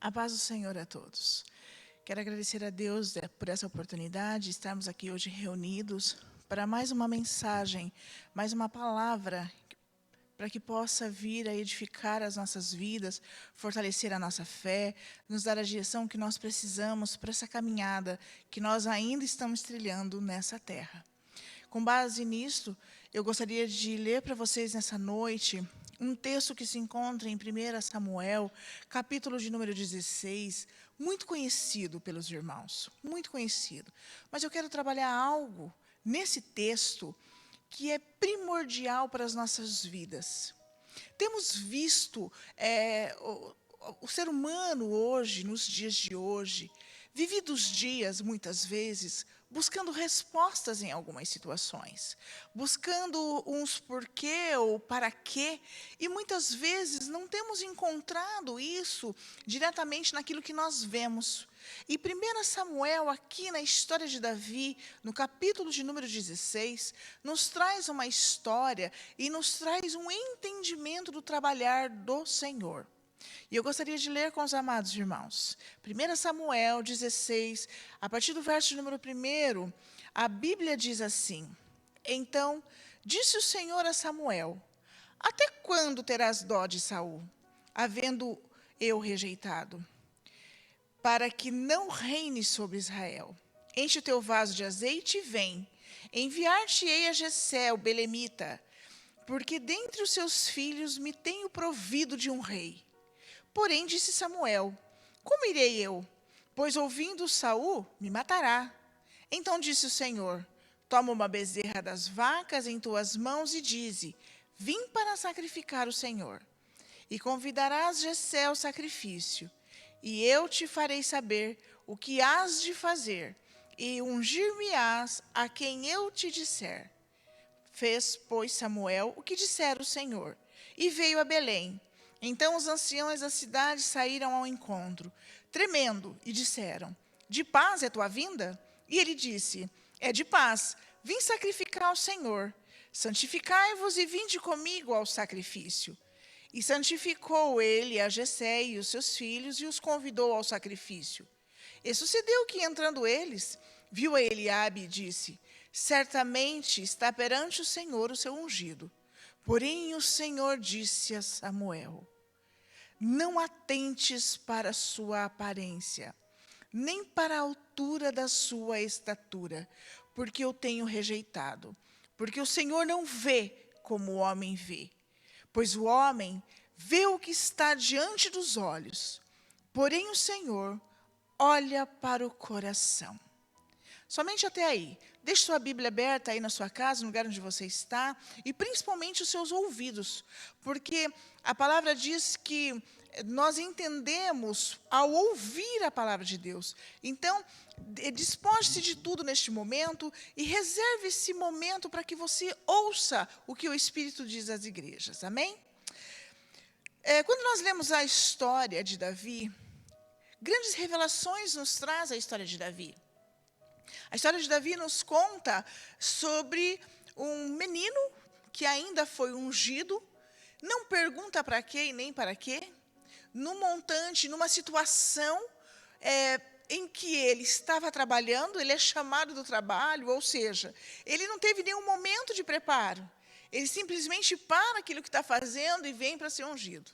A paz do Senhor a todos. Quero agradecer a Deus por essa oportunidade de estarmos aqui hoje reunidos para mais uma mensagem, mais uma palavra, para que possa vir a edificar as nossas vidas, fortalecer a nossa fé, nos dar a direção que nós precisamos para essa caminhada que nós ainda estamos trilhando nessa terra. Com base nisto, eu gostaria de ler para vocês nessa noite um texto que se encontra em 1 Samuel, capítulo de número 16, muito conhecido pelos irmãos, muito conhecido. Mas eu quero trabalhar algo nesse texto que é primordial para as nossas vidas. Temos visto o ser humano hoje, nos dias de hoje, vivido os dias, muitas vezes, buscando respostas em algumas situações, buscando uns porquê ou para quê, e muitas vezes não temos encontrado isso diretamente naquilo que nós vemos. E 1 Samuel, aqui na história de Davi, no capítulo de número 16, nos traz uma história e nos traz um entendimento do trabalhar do Senhor. E eu gostaria de ler com os amados irmãos. 1 Samuel 16, a partir do verso número 1, a Bíblia diz assim: Então disse o Senhor a Samuel: Até quando terás dó de Saul, havendo eu rejeitado, para que não reine sobre Israel? Enche o teu vaso de azeite e vem. Enviar-te-ei a Jessé, o belemita, porque dentre os seus filhos me tenho provido de um rei. Porém, disse Samuel: Como irei eu? Pois ouvindo Saul, me matará. Então disse o Senhor: Toma uma bezerra das vacas em tuas mãos e dize: Vim para sacrificar o Senhor. E convidarás Jessé ao sacrifício. E eu te farei saber o que hás de fazer, e ungir-me-ás a quem eu te disser. Fez, pois, Samuel o que dissera o Senhor, e veio a Belém. Então os anciãos da cidade saíram ao encontro, tremendo, e disseram: De paz é tua vinda? E ele disse: É de paz, vim sacrificar ao Senhor. Santificai-vos e vinde comigo ao sacrifício. E santificou ele a Jessé e os seus filhos, e os convidou ao sacrifício. E sucedeu que, entrando eles, viu a Eliabe e disse: Certamente está perante o Senhor o seu ungido. Porém o Senhor disse a Samuel: Não atentes para a sua aparência, nem para a altura da sua estatura, porque eu tenho rejeitado. Porque o Senhor não vê como o homem vê. Pois o homem vê o que está diante dos olhos, porém o Senhor olha para o coração. Somente até aí. Deixe sua Bíblia aberta aí na sua casa, no lugar onde você está, e principalmente os seus ouvidos, porque a palavra diz que nós entendemos ao ouvir a palavra de Deus. Então, despoje-se de tudo neste momento e reserve esse momento para que você ouça o que o Espírito diz às igrejas. Amém? Quando nós lemos a história de Davi, grandes revelações nos traz a história de Davi. A história de Davi nos conta sobre um menino que ainda foi ungido, não pergunta para quê e nem para quê, num montante, numa situação em que ele estava trabalhando, ele é chamado do trabalho, ou seja, ele não teve nenhum momento de preparo. Ele simplesmente para aquilo que está fazendo e vem para ser ungido.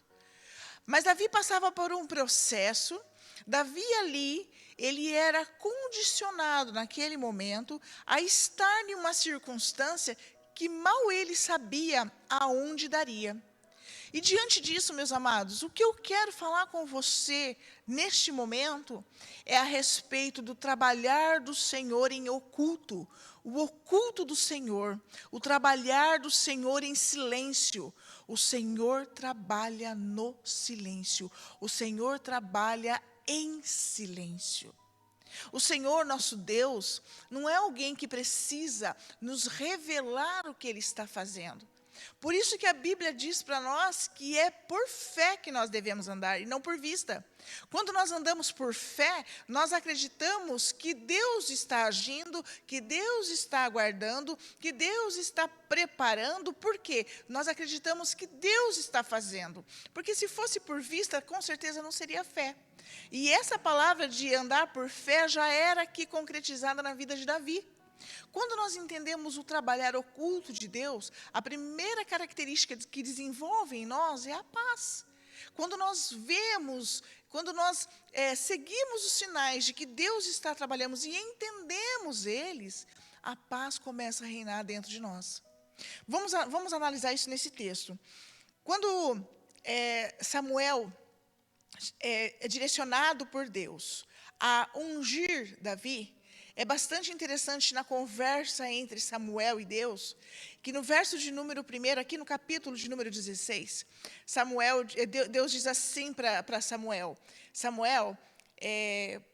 Mas Davi passava por um processo. Davi ali, ele era condicionado naquele momento a estar em uma circunstância que mal ele sabia aonde daria. E diante disso, meus amados, o que eu quero falar com você neste momento é a respeito do trabalhar do Senhor em oculto, o oculto do Senhor, o trabalhar do Senhor em silêncio. O Senhor trabalha no silêncio, o Senhor trabalha em silêncio. O Senhor, nosso Deus, não é alguém que precisa nos revelar o que Ele está fazendo. Por isso que a Bíblia diz para nós que é por fé que nós devemos andar e não por vista. Quando nós andamos por fé, nós acreditamos que Deus está agindo, que Deus está aguardando, que Deus está preparando. Por quê? Nós acreditamos que Deus está fazendo. Porque se fosse por vista, com certeza não seria fé. E essa palavra de andar por fé já era aqui concretizada na vida de Davi. Quando nós entendemos o trabalhar oculto de Deus, a primeira característica que desenvolve em nós é a paz. Quando nós vemos, quando nós seguimos os sinais de que Deus está trabalhando e entendemos eles, a paz começa a reinar dentro de nós. Vamos analisar isso nesse texto. Quando Samuel é direcionado por Deus a ungir Davi, é bastante interessante na conversa entre Samuel e Deus, que no verso de número 1, aqui no capítulo de número 16, Deus diz assim para Samuel: Samuel,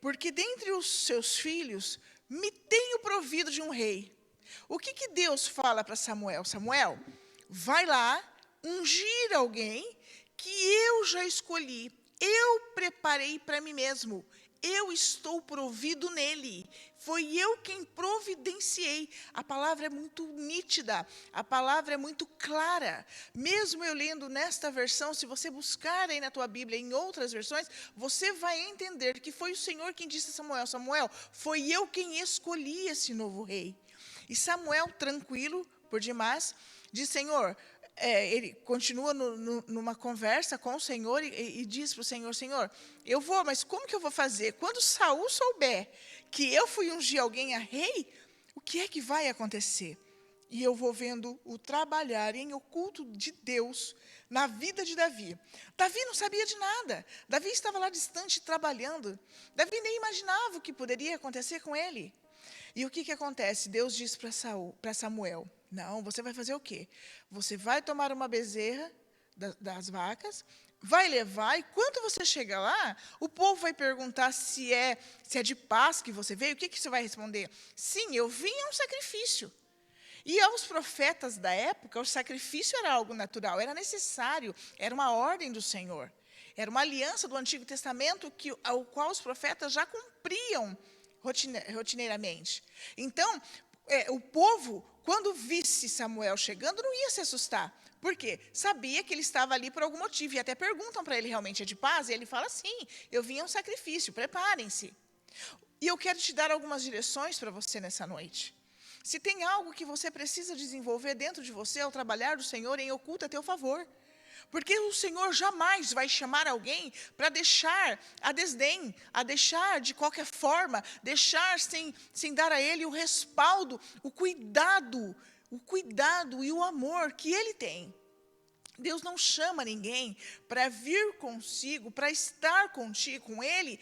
porque dentre os seus filhos me tenho provido de um rei. O que Deus fala para Samuel? Samuel, vai lá ungir alguém que eu já escolhi, eu preparei para mim mesmo. Eu estou provido nele. Foi eu quem providenciei. A palavra é muito nítida, a palavra é muito clara. Mesmo eu lendo nesta versão, se você buscar aí na tua Bíblia, em outras versões, você vai entender que foi o Senhor quem disse a Samuel: Samuel, foi eu quem escolhi esse novo rei. E Samuel, tranquilo por demais, diz: Senhor, ele continua numa conversa com o Senhor e diz para o Senhor: Senhor, eu vou, mas como que eu vou fazer? Quando Saul souber que eu fui ungir alguém a rei, o que é que vai acontecer? E eu vou vendo o trabalhar em oculto de Deus na vida de Davi. Davi não sabia de nada. Davi estava lá distante trabalhando. Davi nem imaginava o que poderia acontecer com ele. E o que acontece? Deus diz para Samuel: não, você vai fazer o quê? Você vai tomar uma bezerra das vacas, vai levar, e quando você chega lá, o povo vai perguntar se é de paz que você veio. O que você vai responder? Sim, eu vim a um sacrifício. E aos profetas da época, o sacrifício era algo natural, era necessário, era uma ordem do Senhor. Era uma aliança do Antigo Testamento ao qual os profetas já cumpriam rotineiramente. Então, o povo, quando visse Samuel chegando, não ia se assustar. Por quê? Sabia que ele estava ali por algum motivo. E até perguntam para ele: realmente é de paz? E ele fala: sim, eu vim a um sacrifício, preparem-se. E eu quero te dar algumas direções para você nessa noite. Se tem algo que você precisa desenvolver dentro de você ao trabalhar do Senhor em oculto a teu favor. Porque o Senhor jamais vai chamar alguém para deixar a desdém, a deixar de qualquer forma, deixar sem dar a Ele o respaldo, o cuidado e o amor que Ele tem. Deus não chama ninguém para vir consigo, para estar contigo, com Ele,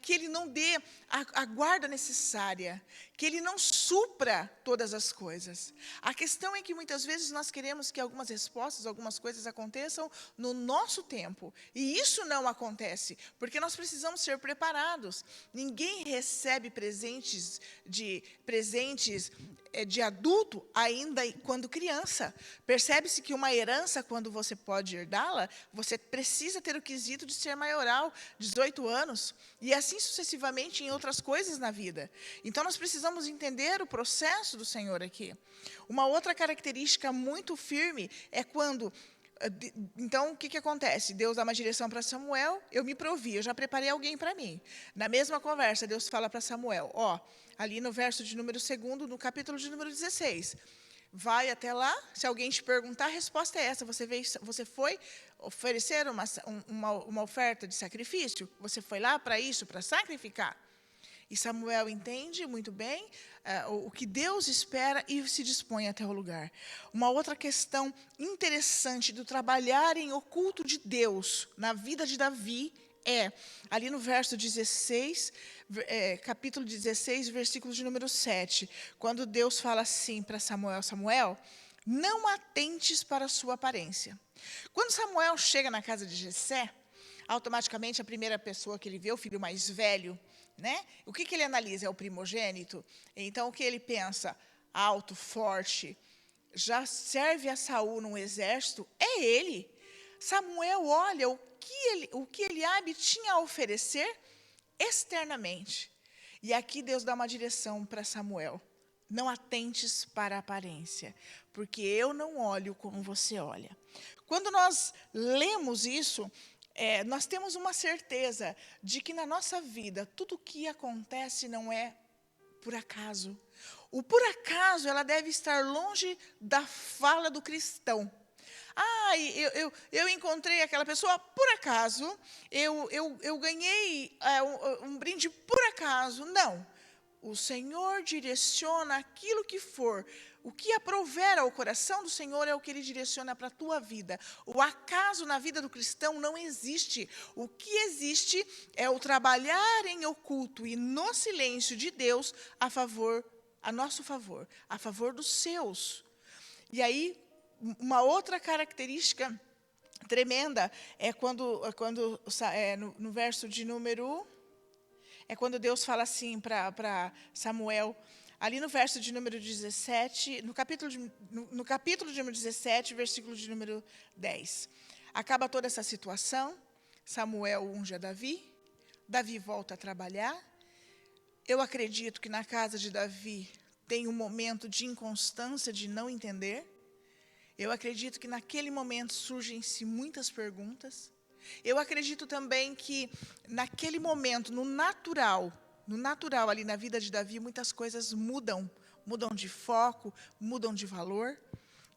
que Ele não dê a guarda necessária, que Ele não supra todas as coisas. A questão é que muitas vezes nós queremos que algumas respostas, algumas coisas aconteçam no nosso tempo. E isso não acontece, porque nós precisamos ser preparados. Ninguém recebe presentes de adulto ainda quando criança. Percebe-se que uma herança, quando você pode herdá-la, você precisa ter o quesito de ser maioral, 18 anos, e assim sucessivamente em outras coisas na vida. Então, nós precisamos entender o processo do Senhor aqui. Uma outra característica muito firme é quando... Então, o que acontece? Deus dá uma direção para Samuel: eu me provi, eu já preparei alguém para mim. Na mesma conversa, Deus fala para Samuel, ali no verso de número 2, no capítulo de número 16, vai até lá, se alguém te perguntar, a resposta é essa: você foi oferecer uma oferta de sacrifício? Você foi lá para isso, para sacrificar? E Samuel entende muito bem o que Deus espera e se dispõe até o lugar. Uma outra questão interessante do trabalhar em oculto de Deus na vida de Davi ali no verso 16, capítulo 16, versículo de número 7, quando Deus fala assim para Samuel: Samuel, não atentes para a sua aparência. Quando Samuel chega na casa de Jessé, automaticamente a primeira pessoa que ele vê, o filho mais velho, né? O que ele analisa? É o primogênito. Então, o que ele pensa? Alto, forte, já serve a Saul no exército, é ele. Samuel olha o que Eliabe tinha a oferecer externamente. E aqui Deus dá uma direção para Samuel. Não atentes para a aparência, porque eu não olho como você olha. Quando nós lemos isso, nós temos uma certeza de que na nossa vida, tudo o que acontece não é por acaso. O por acaso, ela deve estar longe da fala do cristão. Eu encontrei aquela pessoa por acaso, eu ganhei um brinde por acaso. Não. O Senhor direciona aquilo que for. O que aprouver ao coração do Senhor é o que Ele direciona para a tua vida. O acaso na vida do cristão não existe. O que existe é o trabalhar em oculto e no silêncio de Deus a nosso favor, a favor dos seus. E aí, uma outra característica tremenda é no verso de número... É quando Deus fala assim para Samuel, ali no verso de número 17, no capítulo de número 17, versículo de número 10. Acaba toda essa situação, Samuel unge a Davi, Davi volta a trabalhar. Eu acredito que na casa de Davi tem um momento de inconstância, de não entender. Eu acredito que naquele momento surgem-se muitas perguntas. Eu acredito também que, naquele momento, no natural ali na vida de Davi, muitas coisas mudam de foco, mudam de valor.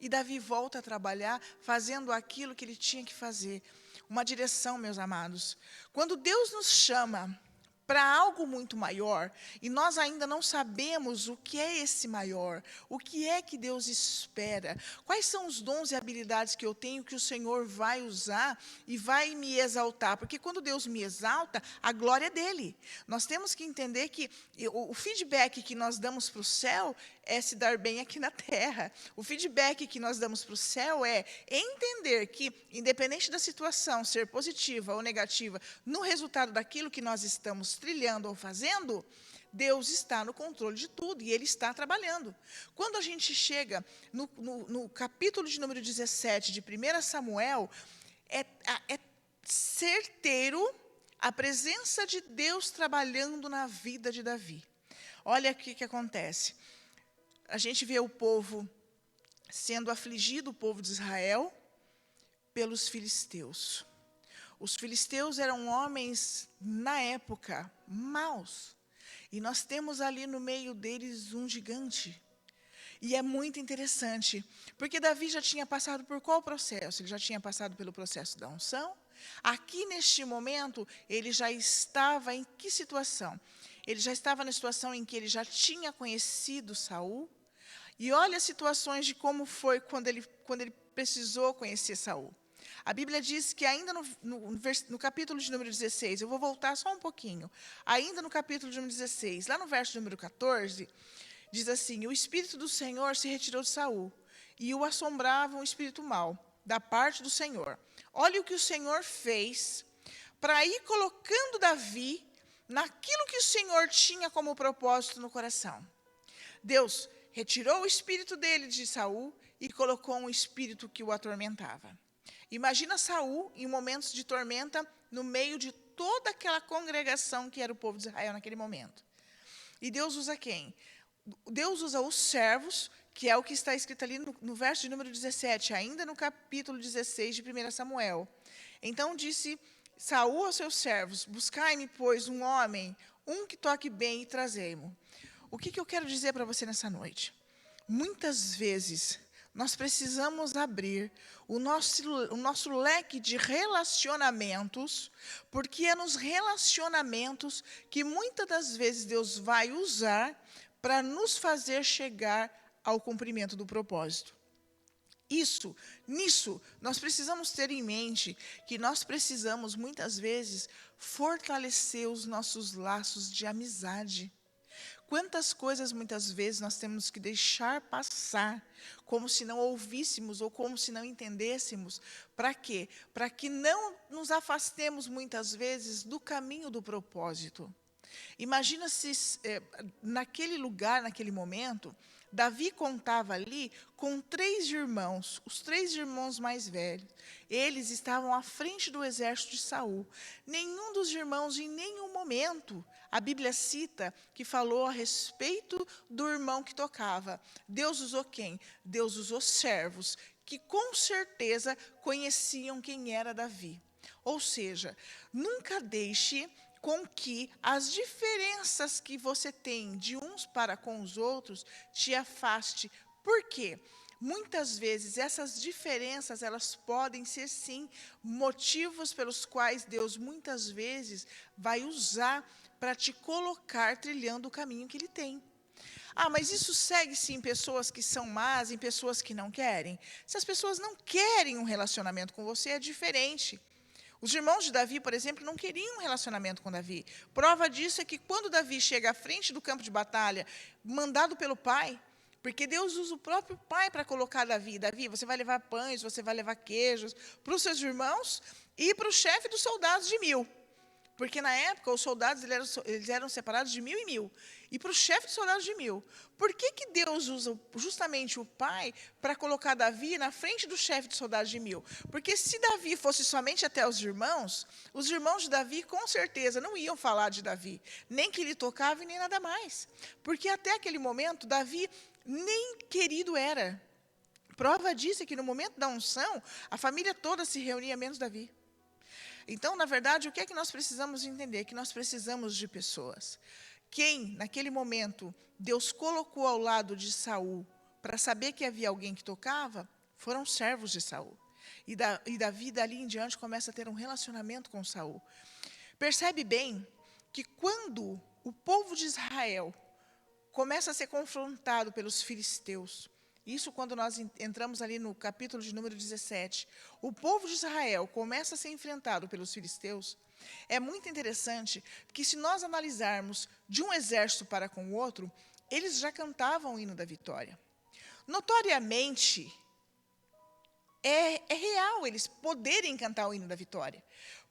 E Davi volta a trabalhar, fazendo aquilo que ele tinha que fazer. Uma direção, meus amados. Quando Deus nos chama para algo muito maior, e nós ainda não sabemos o que é esse maior, o que é que Deus espera, quais são os dons e habilidades que eu tenho que o Senhor vai usar e vai me exaltar, porque quando Deus me exalta, a glória é dele. Nós temos que entender que o feedback que nós damos para o céu é se dar bem aqui na terra. O feedback que nós damos para o céu é entender que, independente da situação ser positiva ou negativa, no resultado daquilo que nós estamos trilhando ou fazendo, Deus está no controle de tudo e Ele está trabalhando. Quando a gente chega no capítulo de número 17 de 1 Samuel, é certeiro a presença de Deus trabalhando na vida de Davi. Olha o que acontece. A gente vê o povo sendo afligido, o povo de Israel, pelos filisteus. Os filisteus eram homens, na época, maus. E nós temos ali no meio deles um gigante. E é muito interessante, porque Davi já tinha passado por qual processo? Ele já tinha passado pelo processo da unção. Aqui, neste momento, ele já estava em que situação? Ele já estava na situação em que ele já tinha conhecido Saul. E olha as situações de como foi quando ele precisou conhecer Saul. A Bíblia diz que ainda no capítulo de número 16, eu vou voltar só um pouquinho, ainda no capítulo de número 16, lá no verso número 14, diz assim: o Espírito do Senhor se retirou de Saul, e o assombrava um espírito mau, da parte do Senhor. Olha o que o Senhor fez para ir colocando Davi naquilo que o Senhor tinha como propósito no coração. Deus retirou o espírito dele de Saul e colocou um espírito que o atormentava. Imagina Saul em momentos de tormenta no meio de toda aquela congregação que era o povo de Israel naquele momento. E Deus usa quem? Deus usa os servos, que é o que está escrito ali no verso de número 17, ainda no capítulo 16 de 1 Samuel. Então disse Saul aos seus servos: buscai-me, pois, um homem, um que toque bem, e trazei-mo. O que eu quero dizer para você nessa noite? Muitas vezes, nós precisamos abrir o nosso leque de relacionamentos, porque é nos relacionamentos que muitas das vezes Deus vai usar para nos fazer chegar ao cumprimento do propósito. Nisso, nós precisamos ter em mente que nós precisamos, muitas vezes, fortalecer os nossos laços de amizade. Quantas coisas, muitas vezes, nós temos que deixar passar, como se não ouvíssemos ou como se não entendêssemos. Para quê? Para que não nos afastemos, muitas vezes, do caminho do propósito. Imagina se, naquele lugar, naquele momento, Davi contava ali com 3 irmãos, os 3 irmãos mais velhos. Eles estavam à frente do exército de Saul. Nenhum dos irmãos, em nenhum momento, a Bíblia cita que falou a respeito do irmão que tocava. Deus usou quem? Deus usou servos, que com certeza conheciam quem era Davi. Ou seja, nunca deixe com que as diferenças que você tem de uns para com os outros te afaste. Por quê? Muitas vezes essas diferenças, elas podem ser sim motivos pelos quais Deus muitas vezes vai usar para te colocar trilhando o caminho que ele tem. Ah, mas isso segue-se em pessoas que são más, em pessoas que não querem? Se as pessoas não querem um relacionamento com você, é diferente. Os irmãos de Davi, por exemplo, não queriam um relacionamento com Davi. Prova disso é que quando Davi chega à frente do campo de batalha, mandado pelo pai, porque Deus usa o próprio pai para colocar Davi. Davi, você vai levar pães, você vai levar queijos para os seus irmãos e para o chefe dos soldados de 1000. Porque, na época, os soldados eles eram separados de 1000 em 1000. E para o chefe de soldados de 1000. Por que Deus usa justamente o pai para colocar Davi na frente do chefe de soldados de 1000? Porque se Davi fosse somente até os irmãos de Davi, com certeza, não iam falar de Davi. Nem que ele tocava e nem nada mais. Porque até aquele momento, Davi nem querido era. Prova disso é que no momento da unção, a família toda se reunia, menos Davi. Então, na verdade, o que é que nós precisamos entender? Que nós precisamos de pessoas. Quem, naquele momento, Deus colocou ao lado de Saul para saber que havia alguém que tocava, foram servos de Saul. E Davi, dali em diante, começa a ter um relacionamento com Saul. Percebe bem que quando o povo de Israel começa a ser confrontado pelos filisteus, isso quando nós entramos ali no capítulo de número 17. O povo de Israel começa a ser enfrentado pelos filisteus. É muito interessante, porque se nós analisarmos de um exército para com o outro, eles já cantavam o hino da vitória. Notoriamente, é real eles poderem cantar o hino da vitória.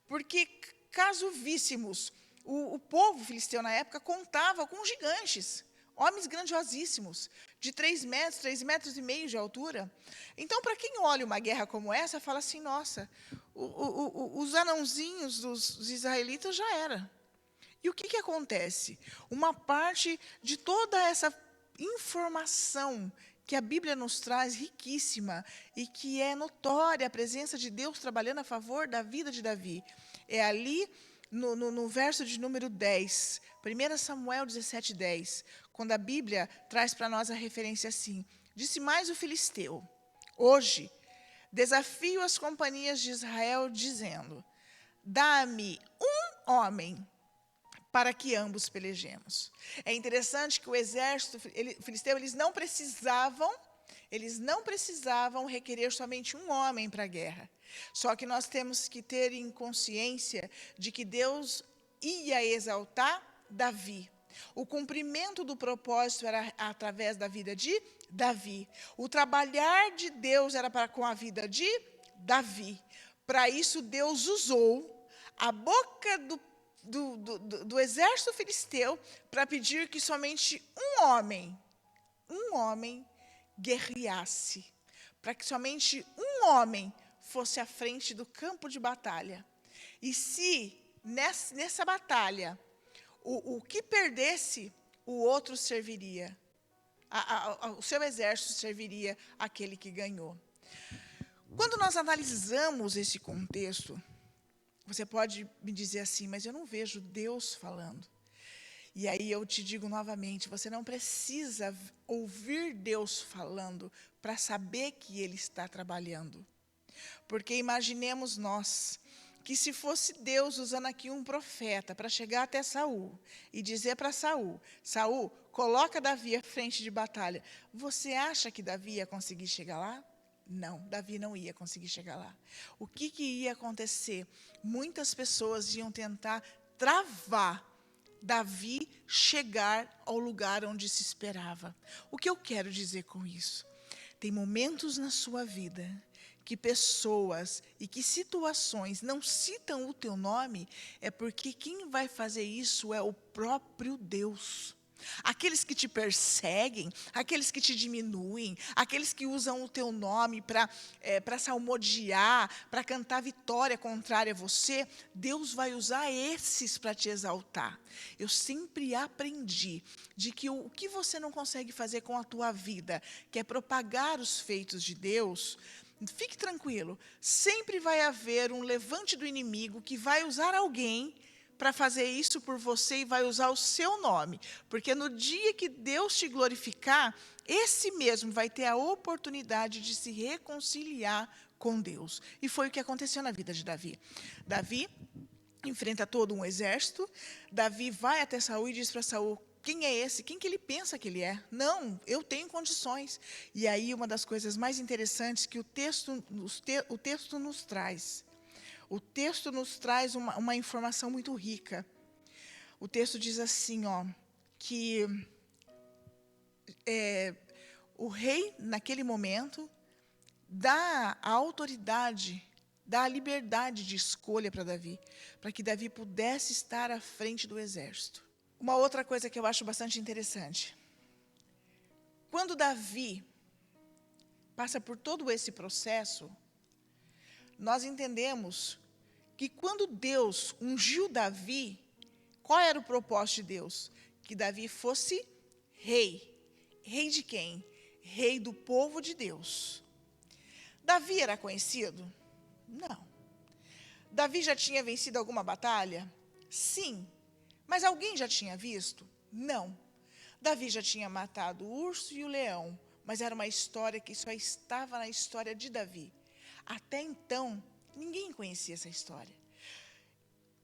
Porque, caso víssemos, o povo filisteu na época contava com gigantes. Homens grandiosíssimos, de 3 metros, 3,5 metros de altura. Então, para quem olha uma guerra como essa, fala assim, nossa, os anãozinhos dos israelitas já era. E o que acontece? Uma parte de toda essa informação que a Bíblia nos traz, riquíssima, e que é notória a presença de Deus trabalhando a favor da vida de Davi. É ali, no verso de número 10, 1 Samuel 17:10, quando a Bíblia traz para nós a referência assim, disse mais o filisteu, hoje, desafio as companhias de Israel, dizendo, dá-me um homem para que ambos pelejemos. É interessante que o exército filisteu, eles não precisavam requerer somente um homem para a guerra. Só que nós temos que ter em consciência de que Deus ia exaltar Davi. O cumprimento do propósito era através da vida de Davi. O trabalhar de Deus era para com a vida de Davi. Para isso, Deus usou a boca do exército filisteu para pedir que somente um homem guerreasse. Para que somente um homem fosse à frente do campo de batalha. E se nessa batalha o que perdesse, o outro serviria. O seu exército serviria aquele que ganhou. Quando nós analisamos esse contexto, você pode me dizer assim, mas eu não vejo Deus falando. E aí eu te digo novamente, você não precisa ouvir Deus falando para saber que Ele está trabalhando. Porque imaginemos nós, que se fosse Deus usando aqui um profeta para chegar até Saul e dizer para Saul, Saul, coloca Davi à frente de batalha. Você acha que Davi ia conseguir chegar lá? Não, Davi não ia conseguir chegar lá. O que ia acontecer? Muitas pessoas iam tentar travar Davi chegar ao lugar onde se esperava. O que eu quero dizer com isso? Tem momentos na sua vida que pessoas e que situações não citam o teu nome, é porque quem vai fazer isso é o próprio Deus. Aqueles que te perseguem, aqueles que te diminuem, aqueles que usam o teu nome para salmodiar, para cantar vitória contrária a você, Deus vai usar esses para te exaltar. Eu sempre aprendi de que o que você não consegue fazer com a tua vida, que é propagar os feitos de Deus, fique tranquilo, sempre vai haver um levante do inimigo que vai usar alguém para fazer isso por você e vai usar o seu nome. Porque no dia que Deus te glorificar, esse mesmo vai ter a oportunidade de se reconciliar com Deus. E foi o que aconteceu na vida de Davi. Davi enfrenta todo um exército. Davi vai até Saul e diz para Saul: quem é esse? Quem que ele pensa que ele é? Não, eu tenho condições. E aí uma das coisas mais interessantes que o texto nos traz. O texto nos traz uma informação muito rica. O texto diz assim, que o rei, naquele momento, dá a autoridade, dá a liberdade de escolha para Davi, para que Davi pudesse estar à frente do exército. Uma outra coisa que eu acho bastante interessante. Quando Davi passa por todo esse processo, nós entendemos que quando Deus ungiu Davi, qual era o propósito de Deus? Que Davi fosse rei. Rei de quem? Rei do povo de Deus. Davi era conhecido? Não. Davi já tinha vencido alguma batalha? Sim. Mas alguém já tinha visto? Não. Davi já tinha matado o urso e o leão, mas era uma história que só estava na história de Davi. Até então, ninguém conhecia essa história.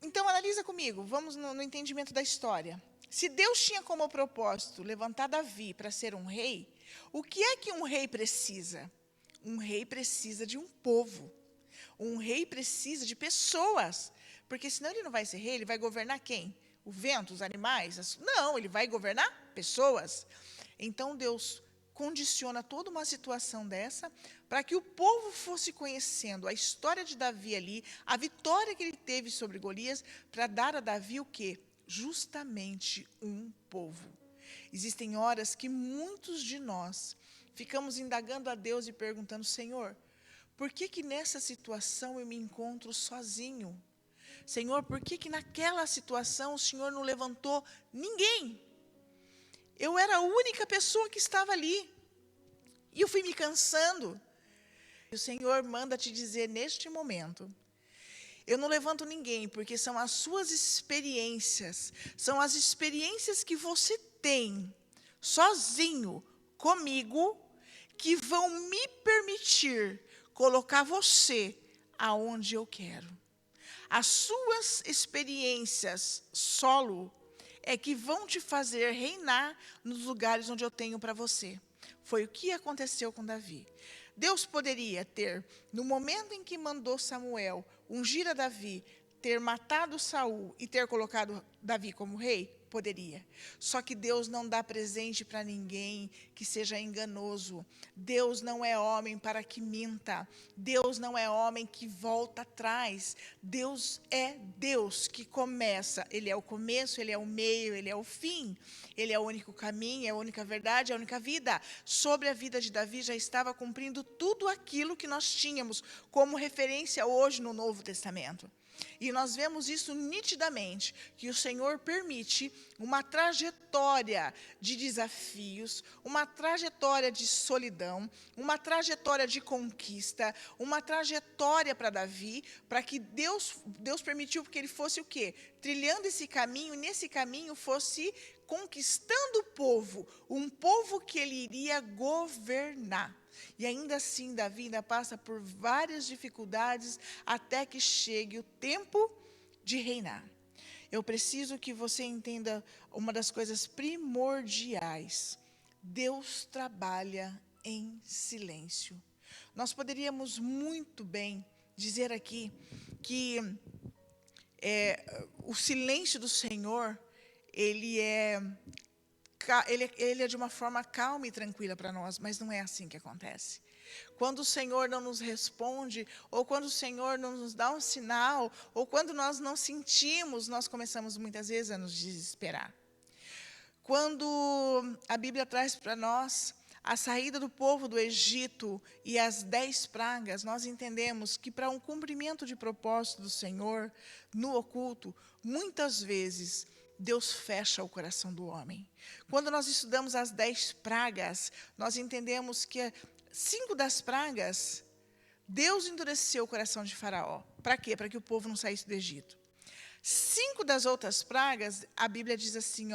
Então, analisa comigo, vamos no entendimento da história. Se Deus tinha como propósito levantar Davi para ser um rei, o que é que um rei precisa? Um rei precisa de um povo. Um rei precisa de pessoas. Porque senão ele não vai ser rei, ele vai governar quem? O vento, os animais? Não, ele vai governar pessoas. Então, Deus condiciona toda uma situação dessa para que o povo fosse conhecendo a história de Davi ali, a vitória que ele teve sobre Golias, para dar a Davi o quê? Justamente um povo. Existem horas que muitos de nós ficamos indagando a Deus e perguntando: Senhor, por que nessa situação eu me encontro sozinho? Senhor, por que naquela situação o Senhor não levantou ninguém? Eu era a única pessoa que estava ali. E eu fui me cansando. E o Senhor manda te dizer neste momento: eu não levanto ninguém, porque são as suas experiências, são as experiências que você tem, sozinho, comigo, que vão me permitir colocar você aonde eu quero. As suas experiências solo é que vão te fazer reinar nos lugares onde eu tenho para você. Foi o que aconteceu com Davi. Deus poderia ter, no momento em que mandou Samuel ungir a Davi, ter matado Saul e ter colocado Davi como rei? Poderia. Só que Deus não dá presente para ninguém que seja enganoso. Deus não é homem para que minta. Deus não é homem que volta atrás. Deus é Deus que começa. Ele é o começo, Ele é o meio, Ele é o fim. Ele é o único caminho, é a única verdade, é a única vida. Sobre a vida de Davi já estava cumprindo tudo aquilo que nós tínhamos como referência hoje no Novo Testamento. E nós vemos isso nitidamente, que o Senhor permite uma trajetória de desafios, uma trajetória de solidão, uma trajetória de conquista, uma trajetória para Davi, para que Deus permitiu que ele fosse o quê? Trilhando esse caminho, e nesse caminho fosse conquistando o povo, um povo que ele iria governar. E ainda assim, Davi ainda passa por várias dificuldades até que chegue o tempo de reinar. Eu preciso que você entenda uma das coisas primordiais. Deus trabalha em silêncio. Nós poderíamos muito bem dizer aqui que o silêncio do Senhor, ele é de uma forma calma e tranquila para nós, mas não é assim que acontece. Quando o Senhor não nos responde, ou quando o Senhor não nos dá um sinal, ou quando nós não sentimos, nós começamos muitas vezes a nos desesperar. quando a Bíblia traz para nós a saída do povo do Egito e as 10 pragas, nós entendemos que para um cumprimento de propósito do Senhor, no oculto, muitas vezes Deus fecha o coração do homem. Quando nós estudamos as 10 pragas, nós entendemos que 5 das pragas, Deus endureceu o coração de Faraó. Para quê? Para que o povo não saísse do Egito. 5 das outras pragas, a Bíblia diz assim,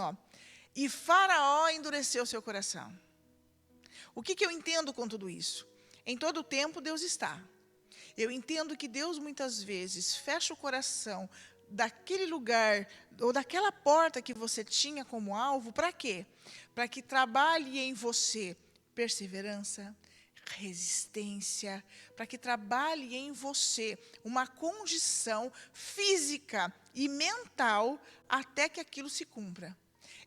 e Faraó endureceu seu coração. O que eu entendo com tudo isso? Em todo o tempo, Deus está. Eu entendo que Deus, muitas vezes, fecha o coração daquele lugar, ou daquela porta que você tinha como alvo, para quê? Para que trabalhe em você perseverança, resistência, para que trabalhe em você uma condição física e mental até que aquilo se cumpra.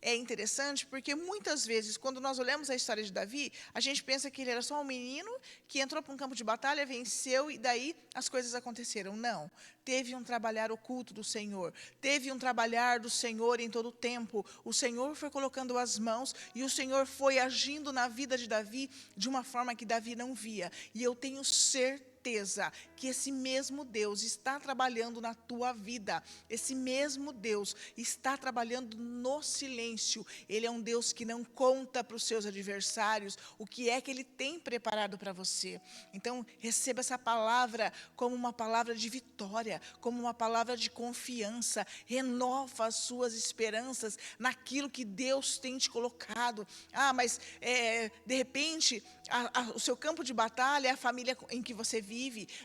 É interessante porque muitas vezes, quando nós olhamos a história de Davi, a gente pensa que ele era só um menino que entrou para um campo de batalha, venceu e daí as coisas aconteceram. Não. Teve um trabalhar oculto do Senhor. Teve um trabalhar do Senhor em todo o tempo. O Senhor foi colocando as mãos e o Senhor foi agindo na vida de Davi de uma forma que Davi não via. E eu tenho certeza que esse mesmo Deus está trabalhando na tua vida. Esse mesmo Deus está trabalhando no silêncio. Ele é um Deus que não conta para os seus adversários o que é que Ele tem preparado para você. Então, receba essa palavra como uma palavra de vitória, como uma palavra de confiança. Renova as suas esperanças naquilo que Deus tem te colocado. Mas de repente, o seu campo de batalha é a família em que você vive.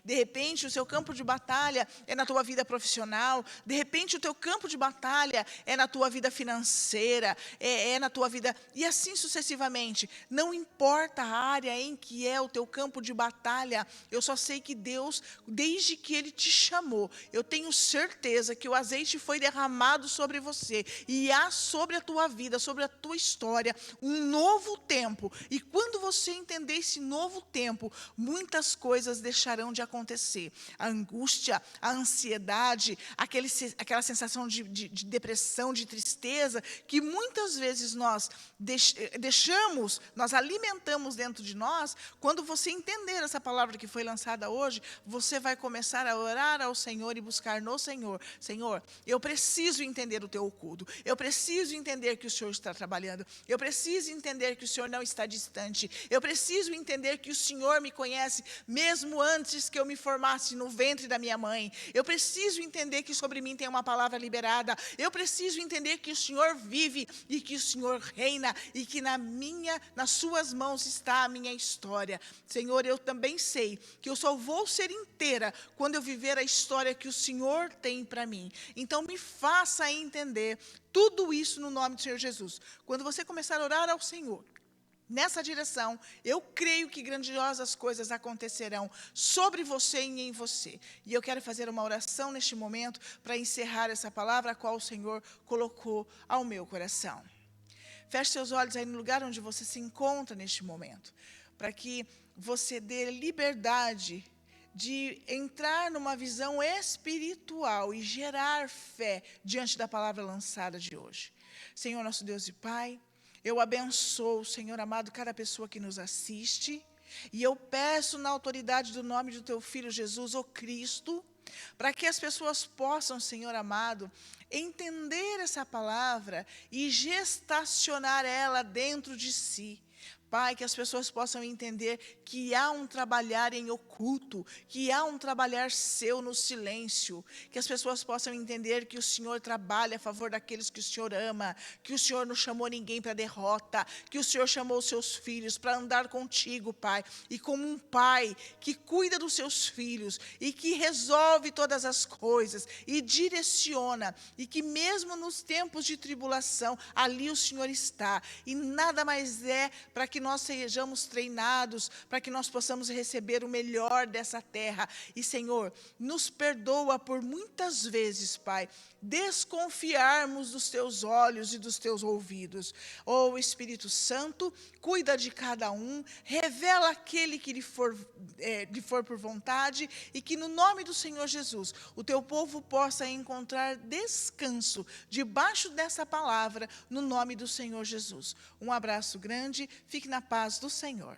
De repente, o seu campo de batalha é na tua vida profissional. De repente, o teu campo de batalha é na tua vida financeira, é na tua vida, e assim sucessivamente. Não importa a área em que é o teu campo de batalha, eu só sei que Deus, desde que Ele te chamou, eu tenho certeza que o azeite foi derramado sobre você, e há sobre a tua vida, sobre a tua história, um novo tempo. E quando você entender esse novo tempo, muitas coisas deixarão de acontecer. A angústia, a ansiedade, aquela sensação de depressão, de tristeza, que muitas vezes nós deixamos, nós alimentamos dentro de nós. Quando você entender essa palavra que foi lançada hoje, você vai começar a orar ao Senhor e buscar no Senhor. Senhor, eu preciso entender o teu oculto. Eu preciso entender que o Senhor está trabalhando. Eu preciso entender que o Senhor não está distante. Eu preciso entender que o Senhor me conhece mesmo antes que eu me formasse no ventre da minha mãe. Eu preciso entender que sobre mim tem uma palavra liberada. Eu preciso entender que o Senhor vive e que o Senhor reina e que nas suas mãos está a minha história. Senhor, eu também sei que eu só vou ser inteira quando eu viver a história que o Senhor tem para mim. Então, me faça entender tudo isso no nome do Senhor Jesus. Quando você começar a orar ao Senhor nessa direção, eu creio que grandiosas coisas acontecerão sobre você e em você. E eu quero fazer uma oração neste momento para encerrar essa palavra a qual o Senhor colocou ao meu coração. Feche seus olhos aí no lugar onde você se encontra neste momento, para que você dê liberdade de entrar numa visão espiritual e gerar fé diante da palavra lançada de hoje. Senhor, nosso Deus e Pai, eu abençoo, Senhor amado, cada pessoa que nos assiste, e eu peço na autoridade do nome do Teu Filho Jesus, o Cristo, para que as pessoas possam, Senhor amado, entender essa palavra e gestacionar ela dentro de si. Pai, que as pessoas possam entender que há um trabalhar em oculto, que há um trabalhar seu no silêncio, que as pessoas possam entender que o Senhor trabalha a favor daqueles que o Senhor ama, que o Senhor não chamou ninguém para derrota, que o Senhor chamou os seus filhos para andar contigo, Pai, e como um pai que cuida dos seus filhos e que resolve todas as coisas e direciona, e que mesmo nos tempos de tribulação, ali o Senhor está, e nada mais é para que nós sejamos treinados, para que nós possamos receber o melhor dessa terra. E, Senhor, nos perdoa por muitas vezes, Pai, desconfiarmos dos Teus olhos e dos Teus ouvidos. Oh, Espírito Santo, cuida de cada um, revela aquele que lhe for por vontade, e que no nome do Senhor Jesus, o Teu povo possa encontrar descanso debaixo dessa palavra, no nome do Senhor Jesus. Um abraço grande, fique na paz do Senhor.